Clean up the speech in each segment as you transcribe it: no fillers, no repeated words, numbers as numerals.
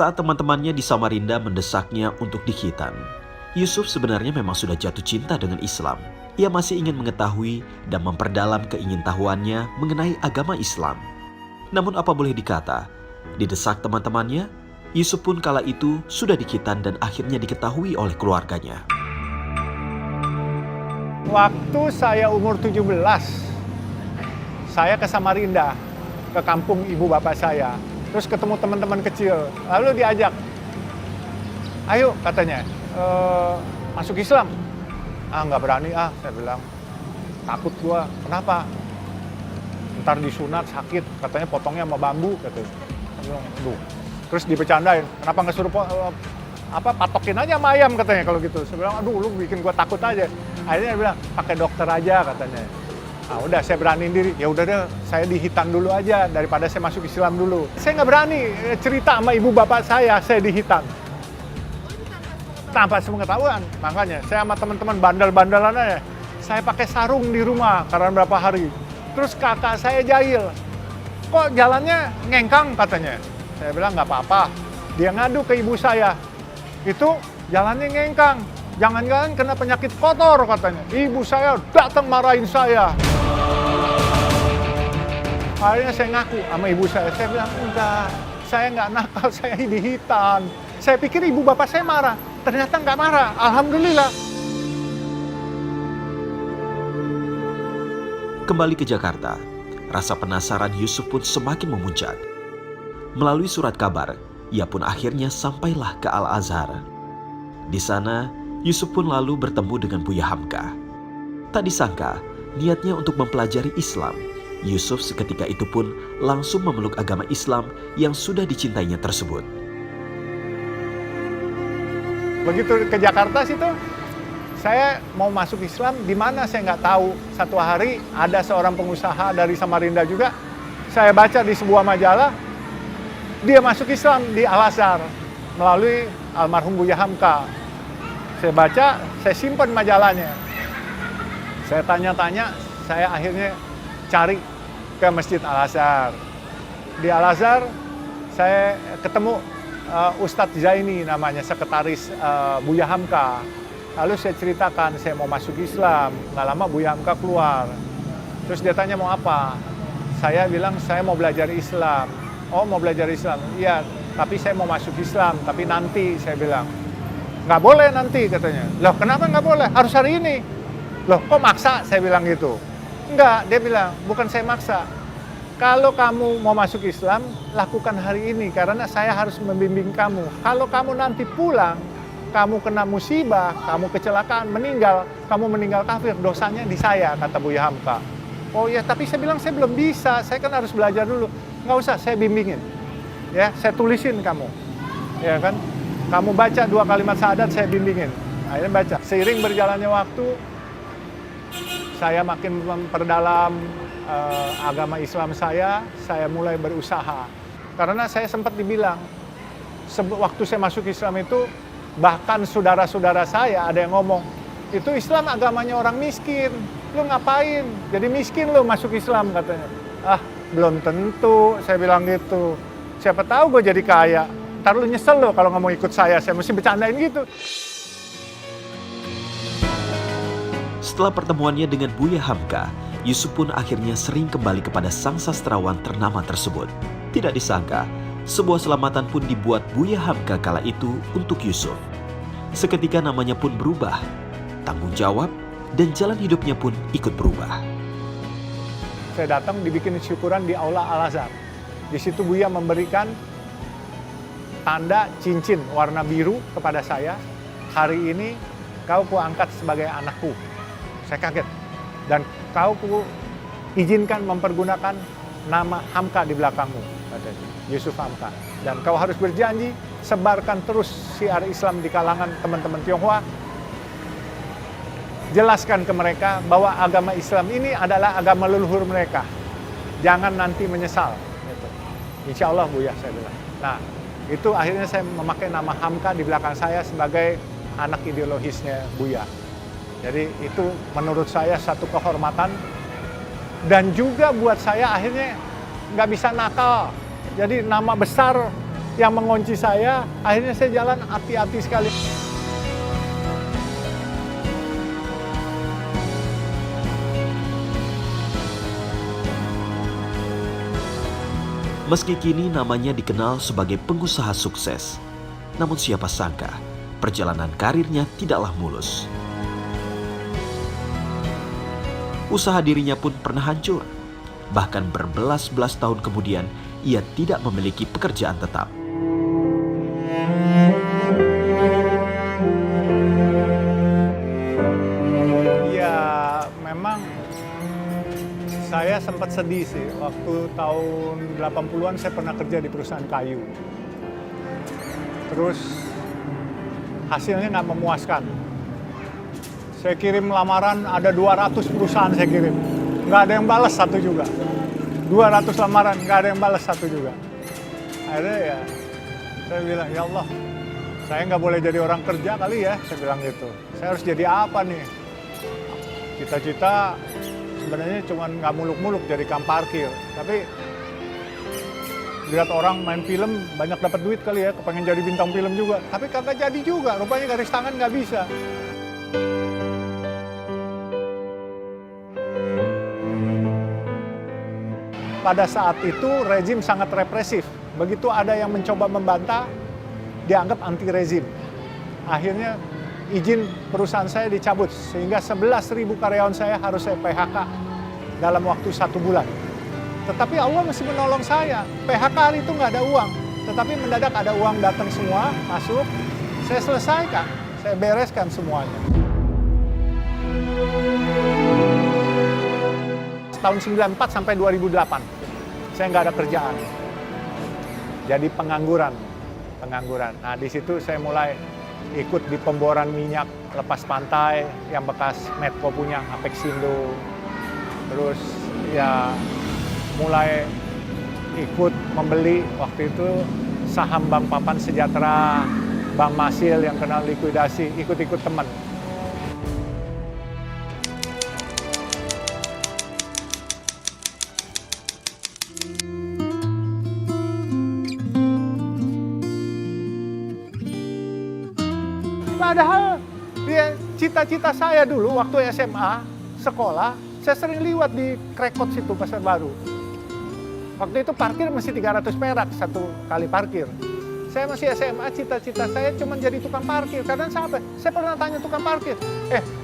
Saat teman-temannya di Samarinda mendesaknya untuk dikhitan, Yusuf sebenarnya memang sudah jatuh cinta dengan Islam. Ia masih ingin mengetahui dan memperdalam keingintahuannya mengenai agama Islam. Namun apa boleh dikata, didesak teman-temannya, Yusuf pun kala itu sudah dikhitan dan akhirnya diketahui oleh keluarganya. Waktu saya umur 17, saya ke Samarinda, ke kampung ibu bapak saya. Terus ketemu teman-teman kecil, lalu diajak, ayo katanya, masuk Islam. Nggak berani saya bilang, takut gua, kenapa? Ntar disunat sakit, katanya potongnya sama bambu, katanya. Saya bilang, aduh. Terus dibecandain, kenapa nggak suruh patokin aja sama ayam katanya kalau gitu. Saya bilang, aduh lu bikin gua takut aja. Akhirnya dia bilang, pakai dokter aja katanya. Udah saya beraniin diri, ya udah deh saya dihitan dulu aja daripada saya masuk Islam dulu. Saya nggak berani cerita sama ibu bapak saya dihitan. Tanpa sepengetahuan, makanya saya sama teman-teman bandel-bandelan aja. Saya pakai sarung di rumah karena berapa hari. Terus kakak saya jahil, kok jalannya ngengkang katanya. Saya bilang nggak apa-apa. Dia ngadu ke ibu saya, itu jalannya ngengkang. Jangan-jangan kena penyakit kotor katanya. Ibu saya datang marahin saya. Akhirnya saya ngaku sama ibu saya bilang enggak, saya nggak nakal, saya dihitan. Saya pikir ibu bapak saya marah, ternyata nggak marah, alhamdulillah. Kembali ke Jakarta, rasa penasaran Yusuf pun semakin memuncak. Melalui surat kabar, ia pun akhirnya sampailah ke Al-Azhar. Di sana, Yusuf pun lalu bertemu dengan Buya Hamka. Tak disangka, niatnya untuk mempelajari Islam, Yusuf seketika itu pun langsung memeluk agama Islam yang sudah dicintainya tersebut. Begitu ke Jakarta situ, saya mau masuk Islam, di mana saya nggak tahu. Satu hari ada seorang pengusaha dari Samarinda juga, saya baca di sebuah majalah, dia masuk Islam di Al-Azhar melalui almarhum Buya Hamka. Saya baca, saya simpan majalahnya. Saya tanya-tanya, saya akhirnya cari ke Masjid Al-Azhar. Di Al-Azhar, saya ketemu Ustadz Zaini namanya, sekretaris Buya Hamka. Lalu saya ceritakan, saya mau masuk Islam. Nggak lama Buya Hamka keluar. Terus dia tanya mau apa? Saya bilang, saya mau belajar Islam. Oh, mau belajar Islam? Iya, tapi saya mau masuk Islam, tapi nanti, saya bilang. Nggak boleh nanti, katanya. Loh, kenapa nggak boleh? Harus hari ini. Loh, kok maksa? Saya bilang gitu. Enggak, dia bilang, bukan saya maksa. Kalau kamu mau masuk Islam, lakukan hari ini, karena saya harus membimbing kamu. Kalau kamu nanti pulang, kamu kena musibah, kamu kecelakaan, kamu meninggal kafir, dosanya di saya, kata Buya Hamka. Oh ya, tapi saya bilang, saya belum bisa, saya kan harus belajar dulu. Nggak usah, saya bimbingin. Ya, saya tulisin kamu. Ya kan? Kamu baca 2 kalimat syahadat, saya bimbingin. Akhirnya baca. Seiring berjalannya waktu, saya makin memperdalam agama Islam saya mulai berusaha. Karena saya sempat dibilang, waktu saya masuk Islam itu, bahkan saudara-saudara saya ada yang ngomong, itu Islam agamanya orang miskin, lu ngapain? Jadi miskin lu masuk Islam, katanya. Belum tentu, saya bilang gitu. Siapa tahu gue jadi kaya, ntar lu nyesel lo kalau nggak mau ikut saya mesti bercandain gitu. Setelah pertemuannya dengan Buya Hamka, Yusuf pun akhirnya sering kembali kepada sang sastrawan ternama tersebut. Tidak disangka, sebuah selamatan pun dibuat Buya Hamka kala itu untuk Yusuf. Seketika namanya pun berubah, tanggung jawab dan jalan hidupnya pun ikut berubah. Saya datang dibikin syukuran di Aula Al-Azhar. Di situ Buya memberikan tanda cincin warna biru kepada saya. Hari ini kau kuangkat sebagai anakku. Saya kaget. Dan kau izinkan mempergunakan nama Hamka di belakangmu, katanya, Yusuf Hamka. Dan kau harus berjanji, sebarkan terus syiar Islam di kalangan teman-teman Tionghoa. Jelaskan ke mereka bahwa agama Islam ini adalah agama leluhur mereka. Jangan nanti menyesal. Gitu. Insya Allah, Buya, saya bilang. Nah, itu akhirnya saya memakai nama Hamka di belakang saya sebagai anak ideologisnya Buya. Jadi itu menurut saya satu kehormatan dan juga buat saya akhirnya nggak bisa nakal. Jadi nama besar yang mengunci saya. Akhirnya saya jalan hati-hati sekali. Meski kini namanya dikenal sebagai pengusaha sukses, namun siapa sangka perjalanan karirnya tidaklah mulus. Usaha dirinya pun pernah hancur. Bahkan berbelas-belas tahun kemudian, ia tidak memiliki pekerjaan tetap. Ya, memang saya sempat sedih sih. Waktu tahun 80-an saya pernah kerja di perusahaan kayu. Terus hasilnya nggak memuaskan. Saya kirim lamaran, ada 200 perusahaan saya kirim. Nggak ada yang balas satu juga. 200 lamaran, nggak ada yang balas satu juga. Akhirnya ya, saya bilang, ya Allah, saya nggak boleh jadi orang kerja kali ya, saya bilang gitu. Saya harus jadi apa nih? Cita-cita sebenarnya cuma nggak muluk-muluk jadi tukang parkir. Tapi lihat orang main film, banyak dapat duit kali ya, kepengen jadi bintang film juga. Tapi kagak jadi juga, rupanya garis tangan nggak bisa. Pada saat itu rezim sangat represif. Begitu ada yang mencoba membantah, dianggap anti rezim. Akhirnya izin perusahaan saya dicabut, sehingga 11.000 karyawan saya harus saya PHK dalam waktu 1 bulan. Tetapi Allah masih menolong saya. PHK hari itu nggak ada uang, tetapi mendadak ada uang datang semua, masuk. Saya selesaikan, saya bereskan semuanya. Tahun 94 sampai 2008, saya nggak ada kerjaan. Jadi pengangguran. Nah, di situ saya mulai ikut di pemboran minyak lepas pantai yang bekas Medco punya, Apexindo. Terus ya mulai ikut membeli waktu itu saham Bank Papan Sejahtera, Bank Masil yang kena likuidasi, ikut-ikut teman. Padahal ya, cita-cita saya dulu waktu SMA, sekolah, saya sering liwat di Krekot situ, Pasar Baru. Waktu itu parkir mesti 300 perak satu kali parkir. Saya masih SMA, cita-cita saya cuma jadi tukang parkir. Karena saya pernah tanya tukang parkir,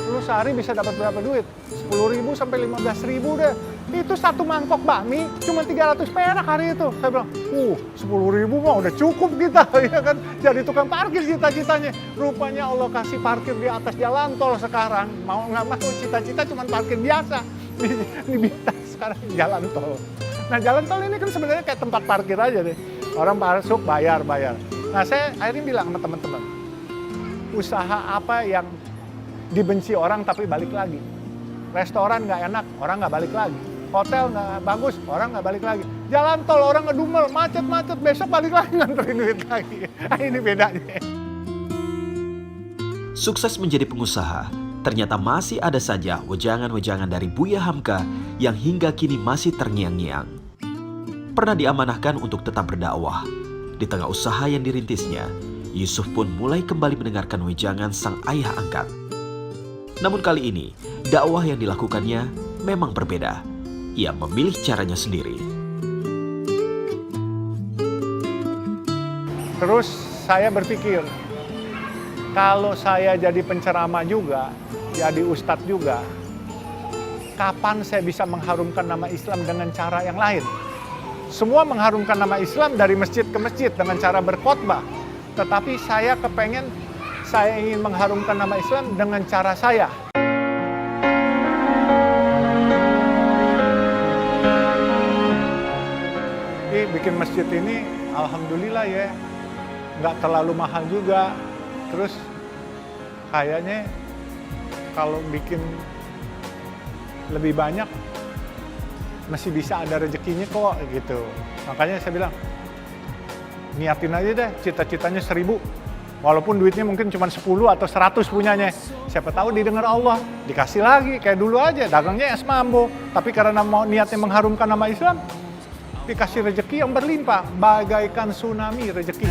lu sehari bisa dapat berapa duit? 10.000 sampai 15.000 deh. Itu satu mangkok bakmi cuma 300 perak hari itu. Saya bilang, 10.000 mah udah cukup kita, ya kan? Jadi tukang parkir cita-citanya. Rupanya Allah kasih parkir di atas jalan tol sekarang. Mau nggak mau cita-cita cuma parkir biasa. Di Bintan sekarang jalan tol. Nah, jalan tol ini kan sebenarnya kayak tempat parkir aja deh. Orang masuk, bayar. Nah, saya akhirnya bilang sama teman-teman, usaha apa yang dibenci orang tapi balik lagi? Restoran nggak enak, orang nggak balik lagi. Hotel nggak bagus, orang nggak balik lagi. Jalan tol orang ngedumel, macet-macet, besok balik lagi nganterin duit lagi. Ini bedanya. Sukses menjadi pengusaha, ternyata masih ada saja wejangan-wejangan dari Buya Hamka yang hingga kini masih terngiang-ngiang. Pernah diamanahkan untuk tetap berdakwah. Di tengah usaha yang dirintisnya, Yusuf pun mulai kembali mendengarkan wejangan sang ayah angkat. Namun kali ini, dakwah yang dilakukannya memang berbeda. Ia memilih caranya sendiri. Terus saya berpikir, kalau saya jadi penceramah juga, jadi ustadz juga, kapan saya bisa mengharumkan nama Islam dengan cara yang lain? Semua mengharumkan nama Islam dari masjid ke masjid dengan cara berkhotbah. Tetapi saya ingin mengharumkan nama Islam dengan cara saya. Bikin masjid ini, alhamdulillah ya, nggak terlalu mahal juga. Terus kayaknya kalau bikin lebih banyak, masih bisa ada rezekinya kok gitu. Makanya saya bilang, niatin aja deh, cita-citanya 1.000. Walaupun duitnya mungkin cuma 10 atau 100 punyanya. Siapa tahu didengar Allah, dikasih lagi. Kayak dulu aja, dagangnya es mambo. Tapi karena mau niatnya mengharumkan nama Islam, dikasih rezeki yang berlimpah, bagaikan tsunami rezeki.